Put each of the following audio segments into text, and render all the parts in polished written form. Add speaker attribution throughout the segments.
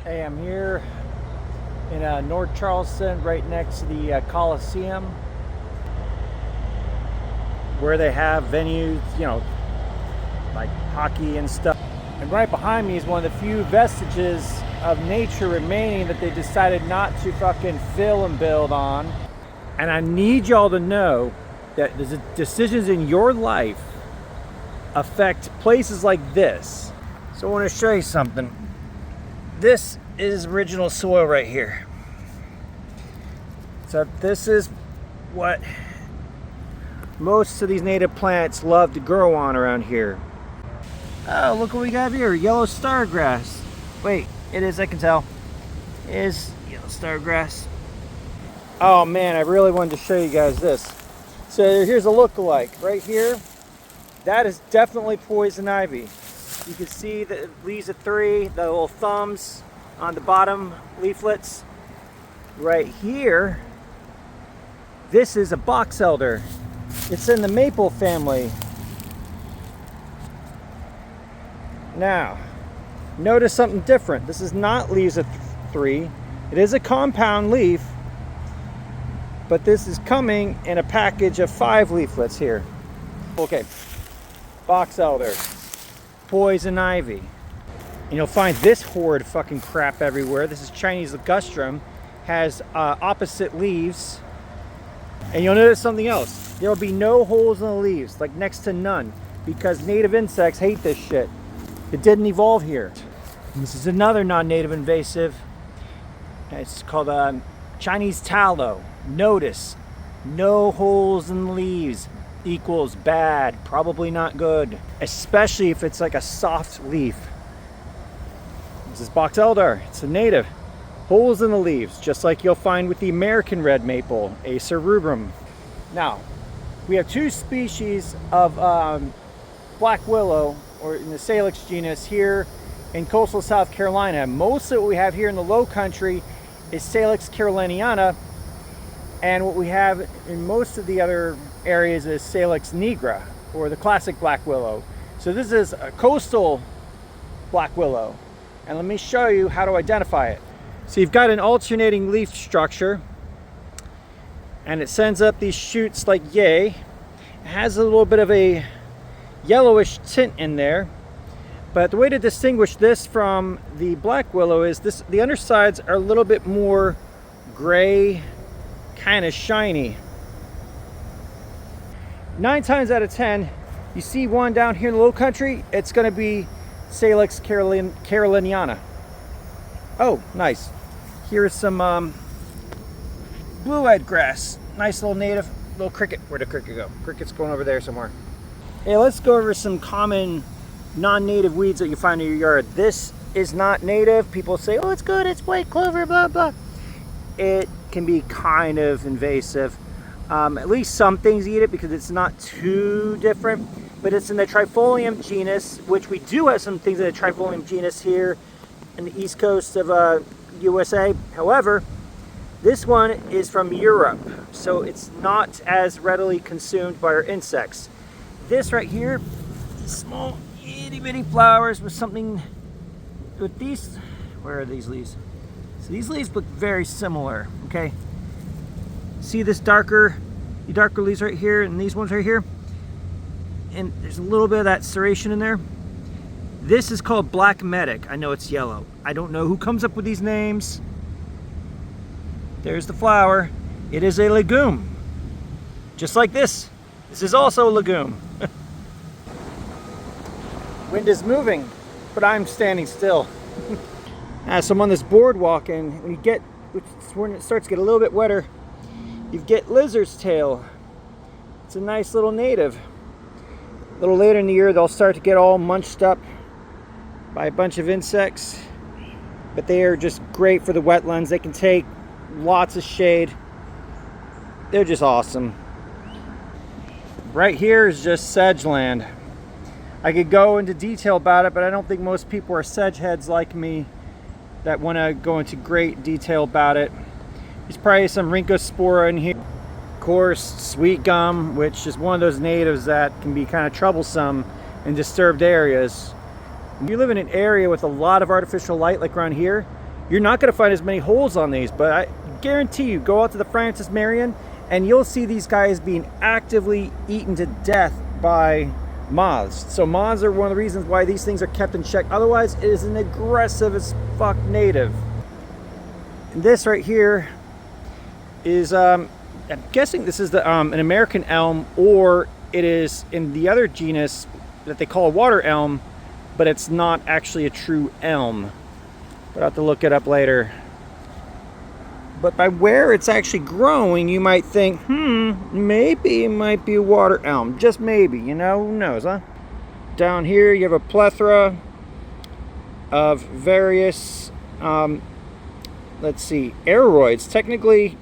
Speaker 1: Hey, I'm here in North Charleston, right next to the Colosseum, where they have venues, like hockey and stuff. And right behind me is one of the few vestiges of nature remaining that they decided not to fucking fill and build on. And I need y'all to know that the decisions in your life affect places like this. So I want to show you something. This is original soil right here. So this is what most of these native plants love to grow on around here. Oh, look what we got here, yellow stargrass. Wait, it is, I can tell. It is yellow stargrass. Oh man, I really wanted to show you guys this. So here's a look-alike right here. That is definitely poison ivy. You can see the leaves of 3, the little thumbs on the bottom leaflets. Right here, this is a box elder. It's in the maple family. Now, notice something different. This is not leaves of 3. It is a compound leaf, but this is coming in a package of 5 leaflets here. Okay, box elder, poison ivy. And you'll find this horrid fucking crap everywhere. This is Chinese ligustrum, has opposite leaves. And you'll notice something else. There will be no holes in the leaves, like next to none, because native insects hate this shit. It didn't evolve here. And this is another non-native invasive. It's called Chinese tallow. Notice, no holes in the leaves equals bad, probably not good, especially if it's like a soft leaf. This is box elder. It's a native. Holes in the leaves, just like you'll find with the American red maple, Acer rubrum. Now, we have 2 species of black willow, or in the Salix genus, here in coastal South Carolina. Most of what we have here in the low country is Salix caroliniana, and what we have in most of the other areas is Salix nigra, or the classic black willow. So this is a coastal black willow, and let me show you how to identify it. So you've got an alternating leaf structure, and it sends up these shoots like yay. It has a little bit of a yellowish tint in there, but the way to distinguish this from the black willow is this: the undersides are a little bit more gray, kind of shiny. 9 times out of 10, you see one down here in the low country, it's going to be Salix caroliniana. Oh, nice. Here's some blue-eyed grass. Nice little native, little cricket. Where'd the cricket go? Cricket's going over there somewhere. Hey, let's go over some common non-native weeds that you find in your yard. This is not native. People say, oh, it's good, it's white clover, blah, blah. It can be kind of invasive. At least some things eat it because it's not too different, but it's in the Trifolium genus, which we do have some things in the Trifolium genus here in the east coast of USA. However, this one is from Europe, so it's not as readily consumed by our insects. This right here, these small itty bitty flowers with something with these. Where are these leaves? So these leaves look very similar, okay? See this darker leaves right here and these ones right here? And there's a little bit of that serration in there. This is called black medic. I know it's yellow. I don't know who comes up with these names. There's the flower. It is a legume. Just like this. This is also a legume. Wind is moving, but I'm standing still. So I'm on this boardwalk, and when it starts to get a little bit wetter, you get lizard's tail. It's a nice little native. A little later in the year, they'll start to get all munched up by a bunch of insects, but they are just great for the wetlands. They can take lots of shade. They're just awesome. Right here is just sedge land. I could go into detail about it, but I don't think most people are sedge heads like me that want to go into great detail about it. There's probably some rhynchospora in here. Of course, sweet gum, which is one of those natives that can be kind of troublesome in disturbed areas. If you live in an area with a lot of artificial light, like around here, you're not going to find as many holes on these, but I guarantee you, go out to the Francis Marion and you'll see these guys being actively eaten to death by moths. So moths are one of the reasons why these things are kept in check. Otherwise, it is an aggressive as fuck native. And this right here is, I'm guessing this is the an American elm, or it is in the other genus that they call a water elm, but it's not actually a true elm. But I'll have to look it up later. But by where it's actually growing, you might think, maybe it might be a water elm. Just maybe, you know, who knows, huh? Down here you have a plethora of various, let's see, aroids. Technically,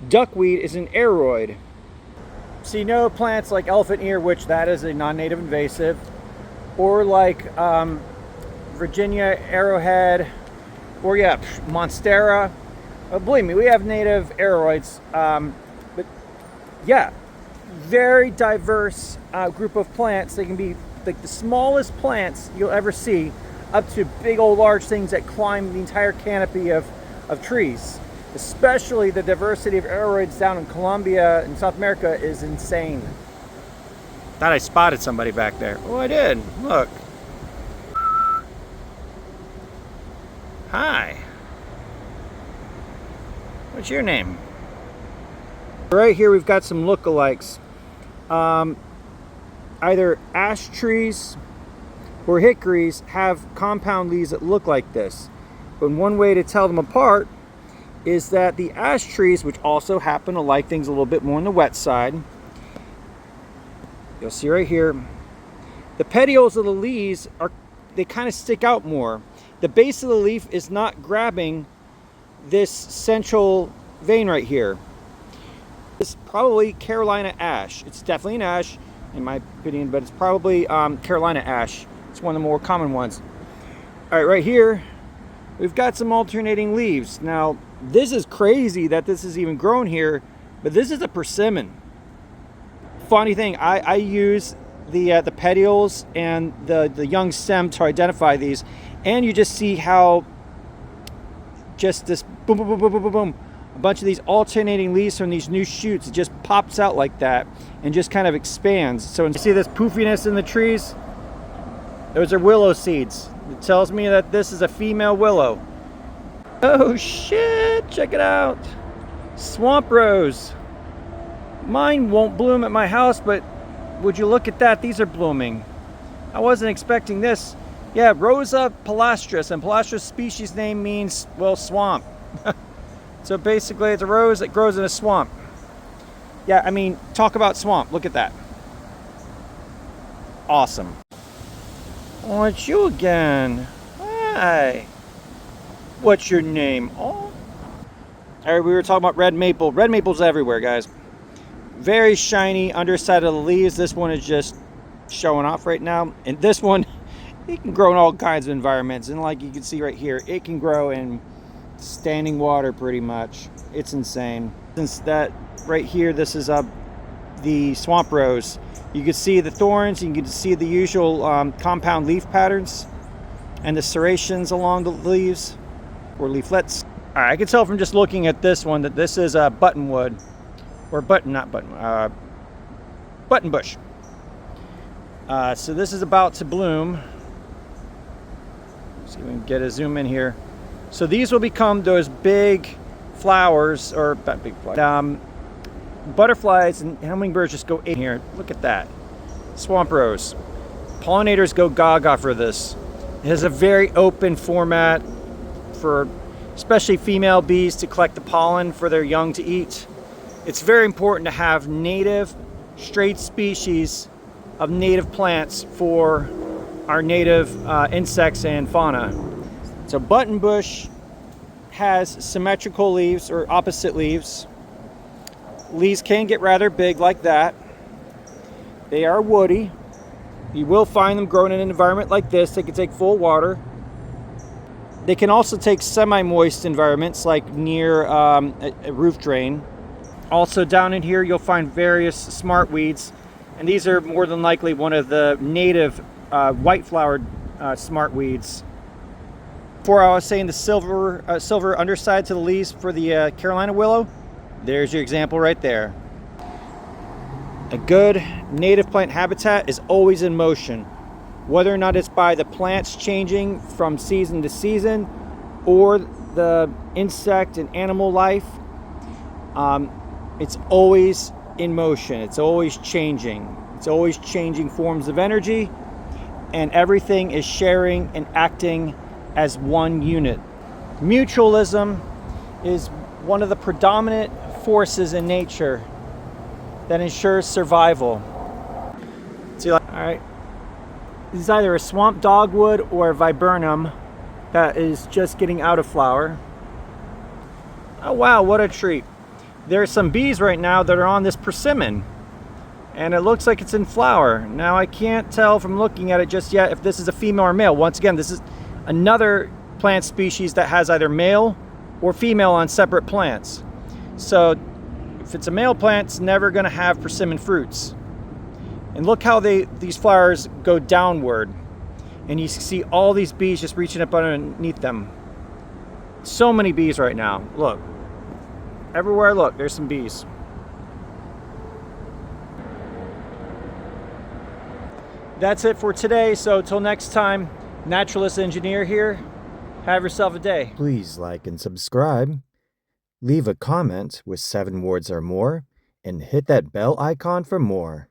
Speaker 1: duckweed is an aroid. So you know plants like elephant ear, which that is a non-native invasive, or like Virginia arrowhead, or yeah, monstera. Believe me, we have native aroids, but yeah, very diverse group of plants. They can be like the smallest plants you'll ever see, up to big old large things that climb the entire canopy of trees. Especially the diversity of aroids down in Colombia and South America is insane. Thought I spotted somebody back there. Oh, I did. Look. Hi. What's your name? Right here we've got some lookalikes. Either ash trees or hickories have compound leaves that look like this. But one way to tell them apart is that the ash trees, which also happen to like things a little bit more on the wet side, you'll see right here, the petioles of the leaves they kind of stick out more. The base of the leaf is not grabbing this central vein right here. It's probably Carolina ash. It's definitely an ash in my opinion, but it's probably Carolina ash. It's one of the more common ones. All right, right here we've got some alternating leaves. Now this is crazy that this is even grown here, but this is a persimmon. Funny thing, I use the petioles and the young stem to identify these, and you just see how just this boom, boom, boom, boom, boom, boom, boom, a bunch of these alternating leaves from these new shoots, it just pops out like that and just kind of expands. So you see this poofiness in the trees? Those are willow seeds. It tells me that this is a female willow. Oh shit, check it out. Swamp rose. Mine won't bloom at my house, but would you look at that? These are blooming. I wasn't expecting this. Yeah, Rosa palastris, and palastris species name means, well, swamp. So basically it's a rose that grows in a swamp. Yeah, I mean, talk about swamp. Look at that. Awesome. Oh, it's you again. Hi. What's your name? Oh. All right, we were talking about red maple. Red maple's everywhere, guys. Very shiny underside of the leaves. This one is just showing off right now. And this one, it can grow in all kinds of environments. And like you can see right here, it can grow in standing water pretty much. It's insane. Since that right here, this is the swamp rose. You can see the thorns, you can see the usual compound leaf patterns and the serrations along the leaves or leaflets. All right, I can tell from just looking at this one that this is a buttonwood, or button bush. So this is about to bloom. See if we can get a zoom in here. So these will become those big flowers, or not big flowers. Butterflies and hummingbirds just go in here. Look at that. Swamp rose. Pollinators go gaga for this. It has a very open format for especially female bees to collect the pollen for their young to eat. It's very important to have native, straight species of native plants for our native insects and fauna. So buttonbush has symmetrical leaves or opposite leaves. Leaves can get rather big like that. They are woody. You will find them growing in an environment like this. They can take full water. They can also take semi-moist environments like near a roof drain. Also down in here you'll find various smartweeds, and these are more than likely one of the native white-flowered smartweeds. Before I was saying the silver underside to the leaves for the Carolina willow, there's your example right there. A good native plant habitat is always in motion, whether or not it's by the plants changing from season to season or the insect and animal life. It's always in motion. It's always changing. It's always changing forms of energy, and everything is sharing and acting as one unit. Mutualism is one of the predominant forces in nature that ensures survival. See, all right, this is either a swamp dogwood or a viburnum that is just getting out of flower. Oh wow, what a treat. There are some bees right now that are on this persimmon, and it looks like it's in flower. Now I can't tell from looking at it just yet if this is a female or male. Once again, this is another plant species that has either male or female on separate plants. So if it's a male plant, it's never going to have persimmon fruits. And look how these flowers go downward, and you see all these bees just reaching up underneath them. So many bees right now. Look, everywhere I look, there's some bees. That's it for today. So till next time, Naturalist Engineer here. Have yourself a day.
Speaker 2: Please like and subscribe. Leave a comment with 7 words or more, and hit that bell icon for more.